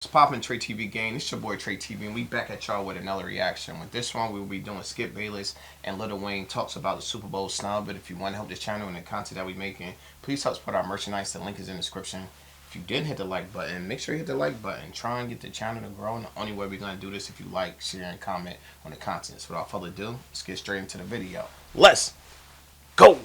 It's poppin' Trey TV gang. It's your boy Trey TV, and we back at y'all with another reaction. With this one, we will be doing Skip Bayless and Lil Wayne talks about the Super Bowl snub. But if you want to help this channel and the content that we making, please help support our merchandise. The link is in the description. If you didn't hit the like button, make sure you hit the like button. Try and get the channel to grow. And the only way we're gonna do this if you like, share, and comment on the content. So without further ado, let's get straight into the video. Let's go.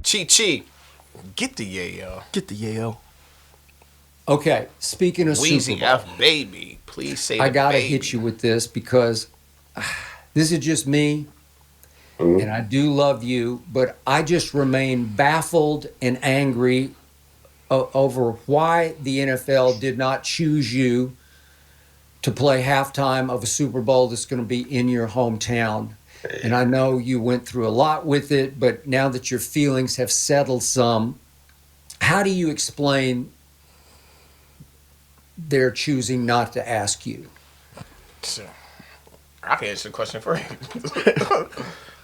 Chi, get the yayo. Get the yayo. Okay, speaking of Weezy Super Bowl, F baby, please say I the gotta baby. hit you with this because this is just me, and I do love you, but I just remain baffled and angry over why the NFL did not choose you to play halftime of a Super Bowl that's going to be in your hometown. And I know you went through a lot with it, but now that your feelings have settled some, how do you explain they're choosing not to ask you? I can answer the question for you.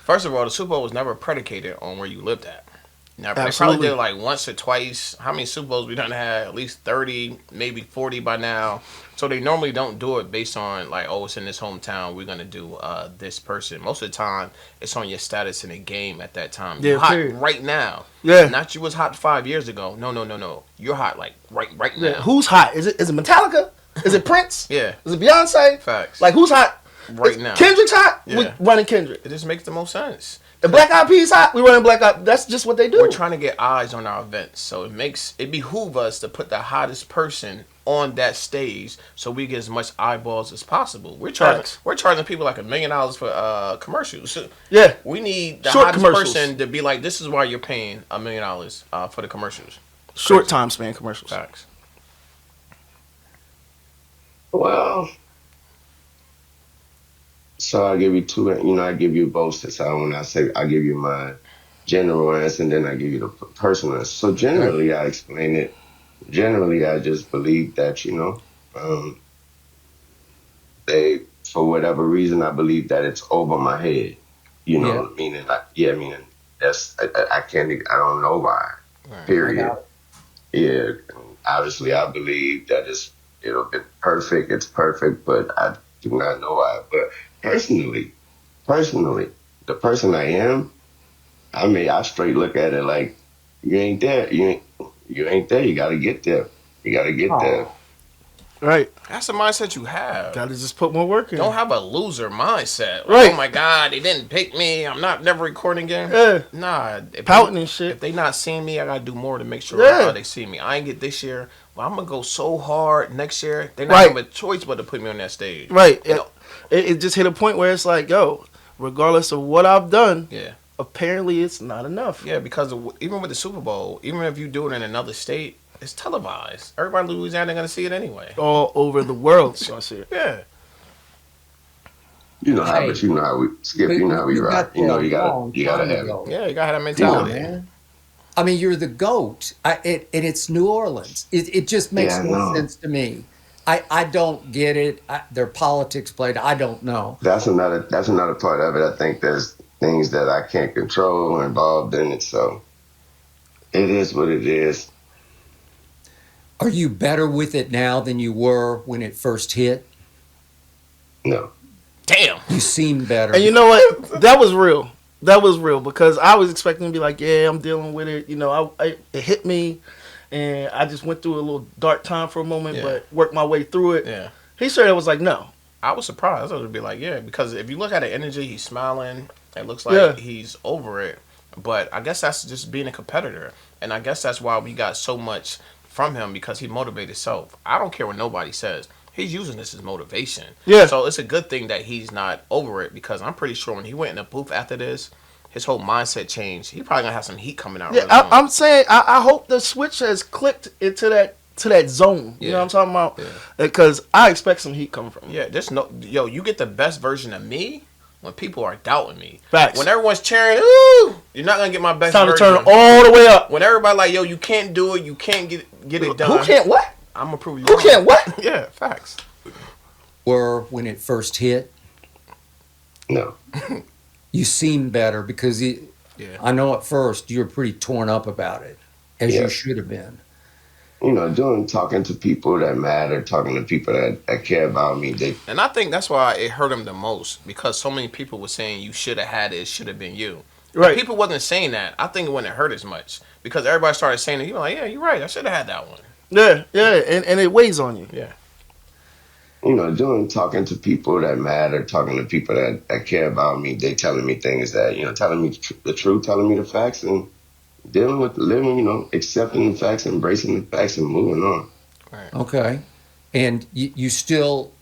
First of all, the Super Bowl was never predicated on where you lived at. Never. They probably Absolutely. did it like once or twice. How many Super Bowls we done had? At least 30, maybe 40 by now. So they normally don't do it based on like, oh, it's in this hometown. We're gonna do this person. Most of the time, it's on your status in a game at that time. Yeah, You're hot period. right now. Yeah. Not you was hot 5 years ago. No. You're hot like right now. Yeah. Who's hot? Is it Metallica? Is it Prince? Yeah. Is it Beyonce? Facts. Like who's hot? Right Is now. Kendrick's hot? Yeah. We running Kendrick. It just makes the most sense. The Black Eyed Peas hot? We running Black Eyed. That's just what they do. We're trying to get eyes on our events, so it behoove us to put the hottest person on that stage, so we get as much eyeballs as possible. We're charging people like $1 million for commercials. Yeah. We need the Short hottest commercials. person to be like, this is why you're paying $1 million for the commercials. Short time span commercials. Facts. Well, so I give you two, I give you both. So when I say I give you my general answer and then I give you the personal answer. So generally, I explain it. Generally, I just believe that, they, for whatever reason, I believe that it's over my head. Yeah. Meaning I can't, I don't know why. Right. Period. Yeah. Obviously, I believe that it'll be perfect. It's perfect, but I do not know why. But personally, the person I am, I straight look at it like you ain't there. You ain't there. You gotta get there. You gotta get there. Right. That's the mindset you have. Gotta just put more work in. Don't have a loser mindset. Like, Right. oh my God, they didn't pick me. I'm not never recording again. Yeah. Nah. Pouting and shit. If they not seeing me, I gotta do more to make sure they see me. I ain't get this year. Well, I'm gonna go so hard next year. They not Right. have a choice but to put me on that stage. Right. You know? It just hit a point where it's like, yo, regardless of what I've done, Yeah. apparently it's not enough. Yeah, because even with the Super Bowl, even if you do it in another state, it's televised. Everybody in Louisiana gonna see it anyway. All over the world, so I see it. Yeah. You know how, Hey. but you know how we skip. You know how we rock. You know you gotta have it. Yeah, you gotta have that Come mentality. on, man. I mean, you're the GOAT. And it's New Orleans. It just makes Yeah, I no know. sense to me. I don't get it. Their politics played. I don't know. That's another part of it. I think there's things that I can't control or involved in it. So it is what it is. Are you better with it now than you were when it first hit? No. Damn. You seem better. And you know what? That was real. That was real because I was expecting to be like, yeah, I'm dealing with it. You know, it hit me, and I just went through a little dark time for a moment, Yeah. but worked my way through it. Yeah. He straight up was like, no. I was surprised. I thought it'd be like, yeah, because if you look at the energy, he's smiling. It looks like Yeah. he's over it. But I guess that's just being a competitor. And I guess that's why we got so much from him, because he motivated himself. I don't care what nobody says. He's using this as motivation. Yeah. So it's a good thing that he's not over it, because I'm pretty sure when he went in the booth after this, his whole mindset changed. He probably gonna have some heat coming out. Yeah, really soon. I'm saying I hope the switch has clicked into that zone. You know what I'm talking about? Yeah. Because I expect some heat coming from him. Yeah, you get the best version of me when people are doubting me. Facts. When everyone's cheering, ooh, you're not gonna get my best It's time to version. turn all the way up. When everybody like, yo, you can't do it, you can't get it done. Who can't what? I'm gonna prove you Who wrong. can't what? Yeah, facts. Were when it first hit, No. you seemed better because Yeah. I know at first you were pretty torn up about it, as you Yes. should have been. Talking to people that matter, talking to people that care about me. And I think that's why it hurt him the most because so many people were saying you should have had it. It should have been you. Right. If people wasn't saying that, I think it wouldn't hurt as much because everybody started saying it. You were like, yeah, you're right. I should have had that one. Yeah, yeah, and it weighs on you. Yeah. Talking to people that matter, talking to people that care about me. They telling me things that, telling me the truth, telling me the facts, and dealing with the living, accepting the facts, embracing the facts, and moving on. Right. Okay, and you still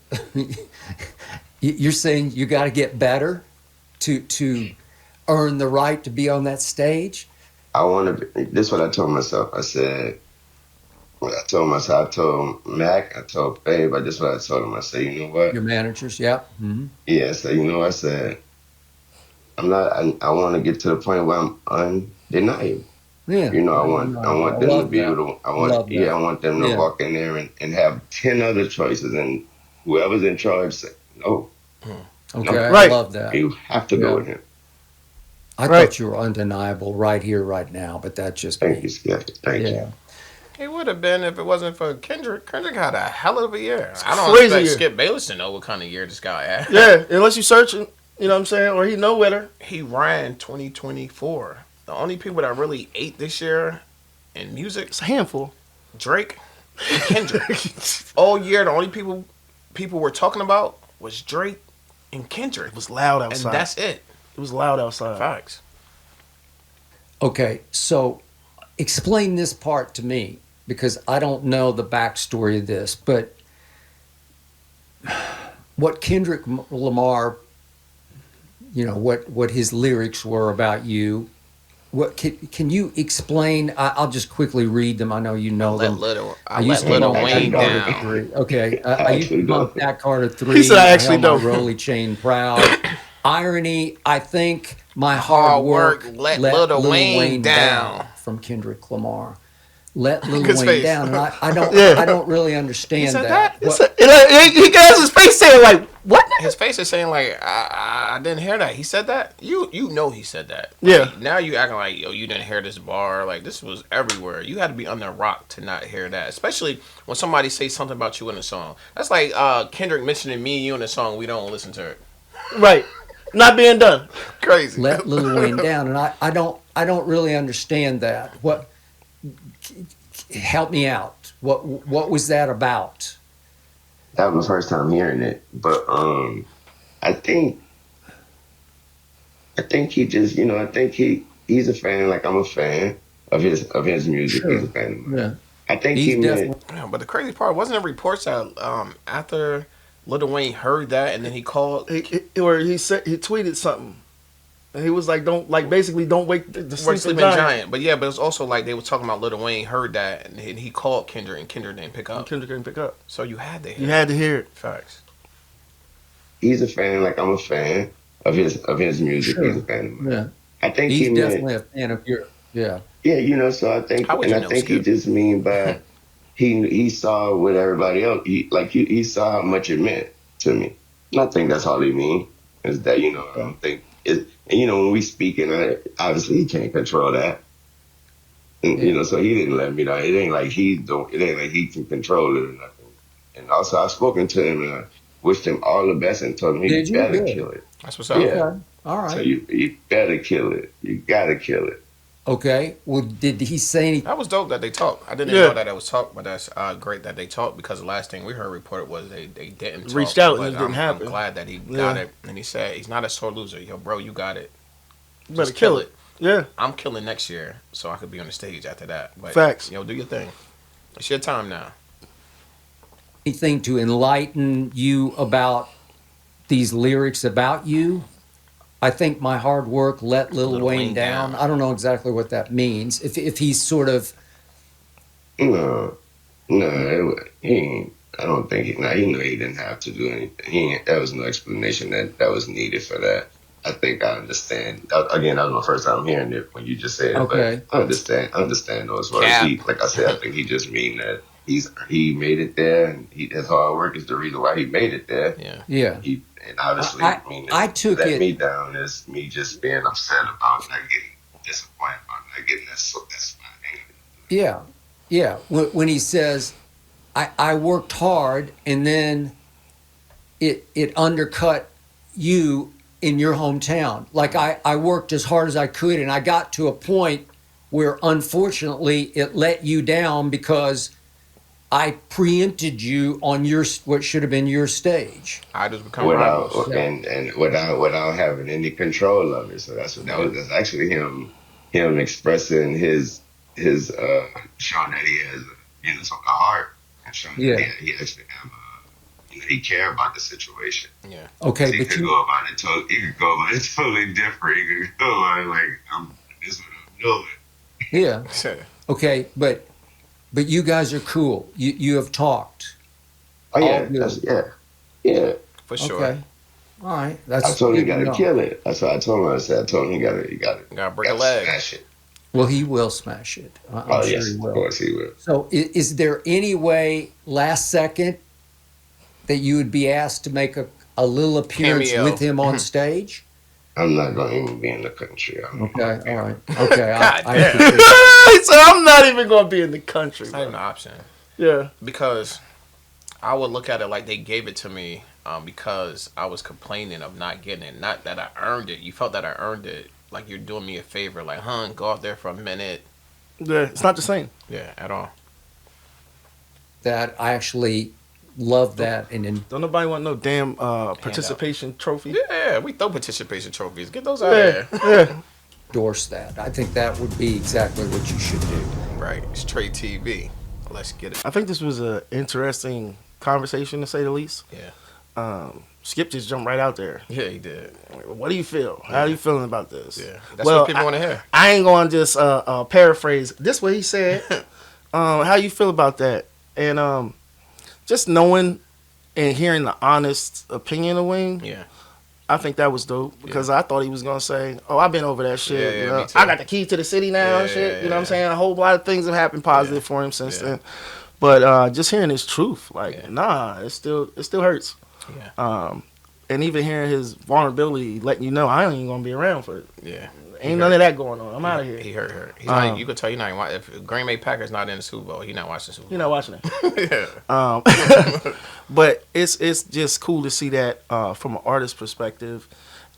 you're saying you got to get better to earn the right to be on that stage. I want to be, this is what I told myself. I said, I told Mac, I told Babe, this is what I told him. I said, you know what? Your managers, yep. Mm-hmm. Yeah, so I said, I want to get to the point where I'm undeniable. Yeah. I want them to be that. able to, I want them to walk in there and have 10 other choices, and whoever's in charge say, no, Okay, Right. I love that. you have to go with him. I Right. thought you were undeniable right here, right now, but that's just Thank me. you, Skip. Thank Yeah. you. It would have been if it wasn't for Kendrick. Kendrick had a hell of a year. I don't crazy expect year. Skip Bayless to know what kind of year this guy had. Yeah, unless you searching, you know what I'm saying, or he know better. He ran 2024. The only people that really ate this year in music, It's a handful. Drake and Kendrick. All year, the only people were talking about was Drake and Kendrick. It was loud And outside. that's it. It was loud outside. Facts. Okay, so explain this part to me because I don't know the backstory of this, but what Kendrick Lamar, what his lyrics were about you. What can you explain? I'll just quickly read them. I know you know them. I let Lil Wayne down. 3. Okay, I used to bump that Carter 3. He said, "I actually held don't." my Rolly chain proud. Irony, I think my hard work let Lil Wayne down. From Kendrick Lamar. Let Lil His Wayne face. down. And I don't Yeah. I don't really understand said that. that? What- He got his face saying like, "What?" His face is saying like, I didn't hear that. He said that. You know he said that. Yeah. Like, now you acting like you didn't hear this bar. Like this was everywhere. You had to be under a rock to not hear that. Especially when somebody says something about you in a song. That's like Kendrick mentioning me and you in a song. We don't listen to it. Right, not being done. Crazy. Let Lil Wayne down. And I don't really understand that. Help me out. What was that about? That was my first time hearing it, but I think he just, I think he's a fan, like I'm a fan of his music. Sure. He's a fan of mine. Yeah. I think He's he meant, definitely Yeah, but the crazy part wasn't there reports that after Lil Wayne heard that and then he called. He tweeted something, and he was like, "Don't basically don't wake the We're sleeping sleeping giant." giant. But yeah, but it's also like they were talking about Lil Wayne heard that and he called Kendrick and Kendrick didn't pick up. Kendrick couldn't pick up. So you had to hear You had to hear it. facts. he's a fan, like I'm a fan of his music. Sure. He's a fan of mine. yeah. I think He's he meant, definitely a fan of your yeah. yeah, so I think, How would and you I know, think he Skip? just mean by he saw what everybody else, he saw how much it meant to me. And I think that's all he mean is that, I don't think it, and when we speaking, obviously he can't control that. And, so he didn't let me know. It ain't like he can control it or nothing. And also I've spoken to him and I wished him all the best and told him he Did you? better Good. kill it. That's what's up. Yeah. Okay. All right. So you better kill it. You gotta kill it. Okay. Well, did he say anything? That was dope that they talked. I didn't Yeah. know that it was talked, but that's great that they talked because the last thing we heard reported was they didn't talk, Reached out and but it didn't happen. I'm glad that he Yeah. got it. And he said he's not a sore loser. Yo, bro, you got it. You better Just kill it. Yeah, I'm killing next year, so I could be on the stage after that. But, Facts. Do your thing. It's your time now. Anything to enlighten you about these lyrics about you? I think my hard work let Lil Wayne down. I don't know exactly what that means. If he's sort of No, he ain't. I don't think he knew he didn't have to do anything. There was no explanation that was needed for that. I think I understand. Again, that was my first time hearing it when you just said it. Okay. But I understand those words. Cap. Like I said, I think he just mean that he made it there, and his hard work is the reason why he made it there. Yeah. Yeah. And obviously, I, I mean, I to took let it. me down is me just being upset about not getting disappointed about not getting that. So that's my anger. Yeah. Yeah. When he says, I worked hard and then it undercut you in your hometown. Like I worked as hard as I could and I got to a point where unfortunately it let you down because I preempted you on your what should have been your stage. I just become rivals. Without and without having any control of it. So that's what that's actually him expressing his showing that he has some heart and showing Yeah. that he actually have he care about the situation. Yeah. Okay, He but could you go about it totally different. He could go about it like this is what I'm doing. yeah. Sure. Okay, but you guys are cool. You have talked. Oh yeah, All good. yeah. For sure. Okay. All right. I That's told him he good to gotta know. kill it. That's what I told him. I told him he gotta Gotta break a leg. smash it. Well, he will smash it. I'm Oh sure yes, he of will. course he will. So, is there any way last second that you would be asked to make a little appearance Cameo. with him on stage? I'm not gonna even be in the country. Okay. All right. Okay. God I damn. appreciate it. So I'm not even gonna be in the country. It's not even Bro. an option. Yeah. Because I would look at it like they gave it to me because I was complaining of not getting it. Not that I earned it. You felt that I earned it. Like you're doing me a favor. Like, go out there for a minute. Yeah. It's not the same. Yeah, at all. That I actually love that, and then Don't nobody want no damn participation trophy. Yeah, we throw participation trophies. Get those out Yeah. of there. Yeah. endorse that. I think that would be exactly what you should do. Right. Straight TV. Let's get it. I think this was an interesting conversation to say the least. Yeah. Skip just jumped right out there. Yeah, he did. What do you feel? How are you feeling about this? Yeah. That's what people want to hear. I ain't going to just paraphrase this what he said. How you feel about that? And just knowing and hearing the honest opinion of Wayne, Yeah. I think that was dope because I thought he was going to say, oh, I've been over that shit. Yeah, you me know? too. I got the key to the city now and Yeah, shit. yeah, You know what I'm yeah. saying? A whole lot of things have happened positive for him since Yeah. then. But just hearing his truth, like, Yeah. nah, it still hurts. Yeah. And even hearing his vulnerability, letting you know I ain't even gonna be around for it. Yeah. Ain't none of that going on. I'm out of here. He hurt. He's not, you could tell you're not even watching. If Green Bay Packers not in the Super Bowl, he's not watching the Super You're Bowl. not watching it. Yeah. But it's just cool to see that from an artist perspective.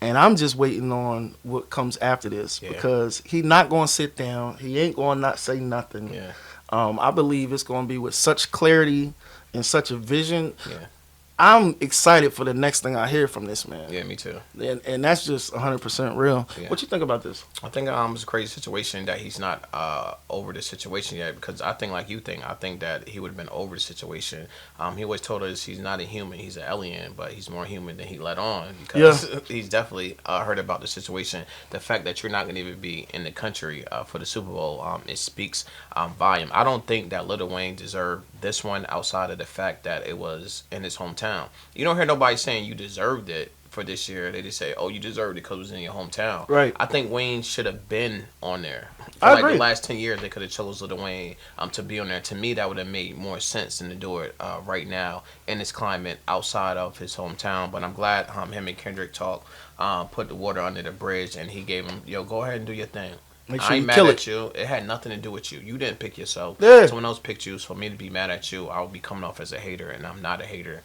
And I'm just waiting on what comes after this Yeah. because he's not going to sit down. He ain't going to not say nothing. Yeah. I believe it's going to be with such clarity and such a vision. Yeah. I'm excited for the next thing I hear from this man. Yeah, me too. And that's just 100% real. Yeah. What you think about this? I think it's a crazy situation that he's not over the situation yet because I think like you think. I think that he would have been over the situation. He always told us he's not a human, he's an alien, but he's more human than he let on because he's definitely heard about the situation. The fact that you're not going to even be in the country for the Super Bowl, it speaks volume. I don't think that Lil Wayne deserved this one outside of the fact that it was in his hometown. You don't hear nobody saying you deserved it for this year. They just say, oh, you deserved it because it was in your hometown. Right. I think Wayne should have been on there. For I like agree. the last 10 years, they could have chose Lil Wayne to be on there. To me, that would have made more sense than to do it right now in this climate outside of his hometown. But I'm glad him and Kendrick talk, put the water under the bridge, and he gave him, go ahead and do your thing. Make sure I ain't you mad kill at it. you. It had nothing to do with you. You didn't pick yourself. Yeah. Someone else picked you. So for me to be mad at you, I would be coming off as a hater, and I'm not a hater.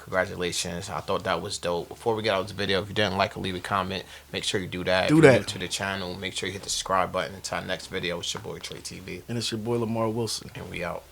Congratulations. I thought that was dope. Before we get out of this video, if you didn't like or leave a comment, make sure you do that. Do if you're that. new to the channel, make sure you hit the subscribe button. Until our next video, it's your boy Trey TV, And it's your boy Lamar Wilson. and we out.